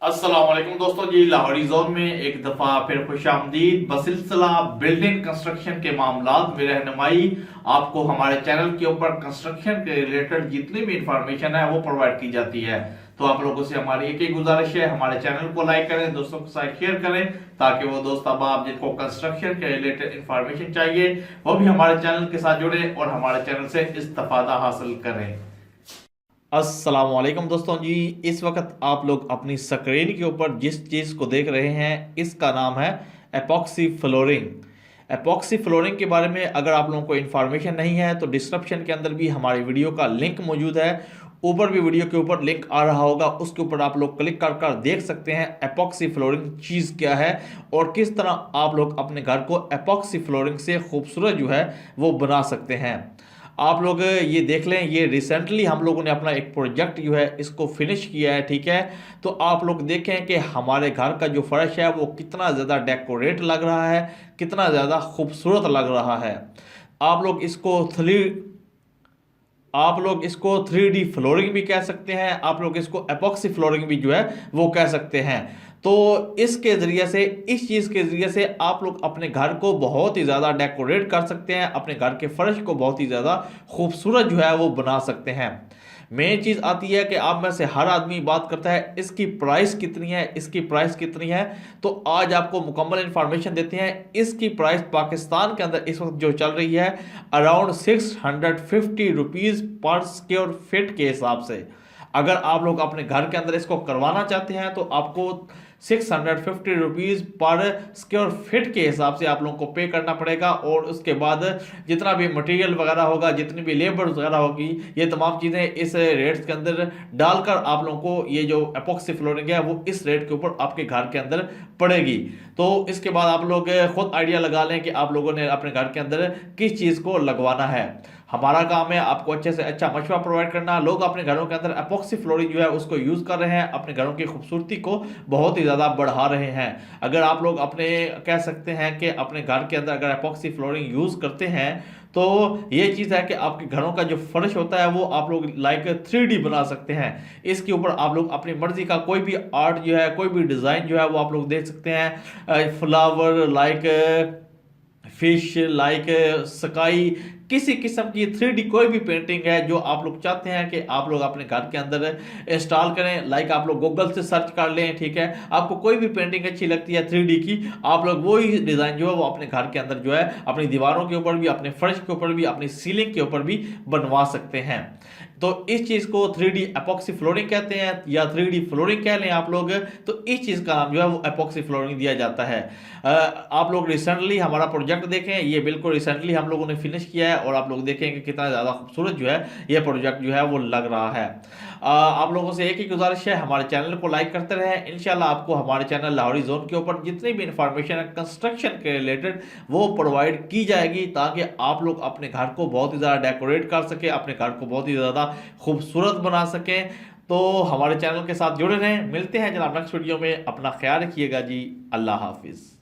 अस्सलाम वालेकुम दोस्तों जी, लाहौरी जोन में एक दफा फिर खुशामदीद। बसिलसिला बिल्डिंग कंस्ट्रक्शन के मामलात में रहनुमाई आपको हमारे चैनल के ऊपर कंस्ट्रक्शन के रिलेटेड जितनी भी इंफॉर्मेशन है वो प्रोवाइड की जाती है। तो आप लोगों से हमारी एक ही गुजारिश है, हमारे चैनल को लाइक करें, दोस्तों के साथ शेयर करें, ताकि वो दोस्त अब जिनको कंस्ट्रक्शन के रिलेटेड इंफॉर्मेशन चाहिए वो भी हमारे चैनल के साथ जुड़े और हमारे चैनल से इस्तेफादा हासिल करें। अस्सलाम वालेकुम दोस्तों जी, इस वक्त आप लोग अपनी स्क्रीन के ऊपर जिस चीज़ को देख रहे हैं इसका नाम है एपॉक्सी फ्लोरिंग। एपॉक्सी फ्लोरिंग के बारे में अगर आप लोगों को इन्फॉर्मेशन नहीं है तो डिस्क्रिप्शन के अंदर भी हमारी वीडियो का लिंक मौजूद है, ऊपर भी वीडियो के ऊपर लिंक आ रहा होगा, उसके ऊपर आप लोग क्लिक कर कर देख सकते हैं एपॉक्सी फ्लोरिंग चीज़ क्या है और किस तरह आप लोग अपने घर को एपॉक्सी फ्लोरिंग से खूबसूरत जो है वो बना सकते हैं। आप लोग ये देख लें, ये रिसेंटली हम लोगों ने अपना एक प्रोजेक्ट जो है इसको फिनिश किया है, ठीक है। तो आप लोग देखें कि हमारे घर का जो फर्श है वो कितना ज़्यादा डेकोरेट लग रहा है, कितना ज़्यादा खूबसूरत लग रहा है। आप लोग इसको थ्री आप लोग इसको 3D फ्लोरिंग भी कह सकते हैं, आप लोग इसको एपॉक्सी फ्लोरिंग भी जो है वो कह सकते हैं। तो इसके ज़रिए से, इस चीज़ के ज़रिए से आप लोग अपने घर को बहुत ही ज़्यादा डेकोरेट कर सकते हैं, अपने घर के फर्श को बहुत ही ज़्यादा खूबसूरत जो है वो बना सकते हैं। मेन चीज़ आती है कि आप में से हर आदमी बात करता है इसकी प्राइस कितनी है, इसकी प्राइस कितनी है। तो आज आपको मुकम्मल इंफॉर्मेशन देते हैं। इसकी प्राइस पाकिस्तान के अंदर इस वक्त जो चल रही है अराउंड 650 रुपीज़ पर स्क्वायर फीट के हिसाब से। अगर आप लोग अपने घर के अंदर इसको करवाना चाहते हैं तो आपको 650 रुपीज़ पर स्क्वायर फीट के हिसाब से आप लोगों को पे करना पड़ेगा। और उसके बाद जितना भी मटेरियल वगैरह होगा, जितनी भी लेबर वगैरह होगी, ये तमाम चीज़ें इस रेट्स के अंदर डालकर आप लोगों को ये जो एपॉक्सी फ्लोरिंग है वो इस रेट के ऊपर आपके घर के अंदर पड़ेगी। तो इसके बाद आप लोग खुद आइडिया लगा लें कि आप लोगों ने अपने घर के अंदर किस चीज़ को लगवाना है। हमारा काम है आपको अच्छे से अच्छा मशवरा प्रोवाइड करना। लोग अपने घरों के अंदर एपॉक्सी फ्लोरिंग जो है उसको यूज़ कर रहे हैं, अपने घरों की खूबसूरती को बहुत ही ज़्यादा बढ़ा रहे हैं। अगर आप लोग अपने कह सकते हैं कि अपने घर के अंदर अगर एपॉक्सी फ्लोरिंग यूज़ करते हैं तो ये चीज़ है कि आपके घरों का जो फर्श होता है वो आप लोग लाइक 3D बना सकते हैं। इसके ऊपर आप लोग अपनी मर्जी का कोई भी आर्ट जो है, कोई भी डिज़ाइन जो है वो आप लोग देख सकते हैं। Flower like fish like sky, किसी किस्म की 3D कोई भी पेंटिंग है जो आप लोग चाहते हैं कि आप लोग अपने घर के अंदर इंस्टॉल करें, लाइक आप लोग गूगल से सर्च कर लें, ठीक है। आपको कोई भी पेंटिंग अच्छी लगती है 3D की, आप लोग वही डिज़ाइन जो है वो अपने घर के अंदर जो है अपनी दीवारों के ऊपर भी, अपने फर्श के ऊपर भी, अपनी सीलिंग के ऊपर भी बनवा सकते हैं। तो इस चीज़ को 3D एपॉक्सी फ्लोरिंग कहते हैं या 3D फ्लोरिंग कह लें आप लोग। तो इस चीज़ का नाम जो है वो एपॉक्सी फ्लोरिंग दिया जाता है। आप लोग रिसेंटली हमारा प्रोजेक्ट देखें, ये बिल्कुल रिसेंटली हम लोगों ने फिनिश किया है और आप लोग देखें कि कितना ज़्यादा खूबसूरत जो है ये प्रोजेक्ट जो है वो लग रहा है। आप लोगों से एक ही गुजारिश है, हमारे चैनल को लाइक करते रहें। इंशाल्लाह आपको हमारे चैनल लाहौरी जोन के ऊपर जितनी भी इंफॉर्मेशन है कंस्ट्रक्शन के रिलेटेड वो प्रोवाइड की जाएगी, ताकि आप लोग अपने घर को बहुत ही ज़्यादा डेकोरेट कर सकें, अपने घर को बहुत ही ज़्यादा खूबसूरत बना सकें। तो हमारे चैनल के साथ जुड़े रहें। मिलते हैं जनाब नेक्स्ट वीडियो में। अपना ख्याल रखिएगा जी। अल्लाह हाफिज़।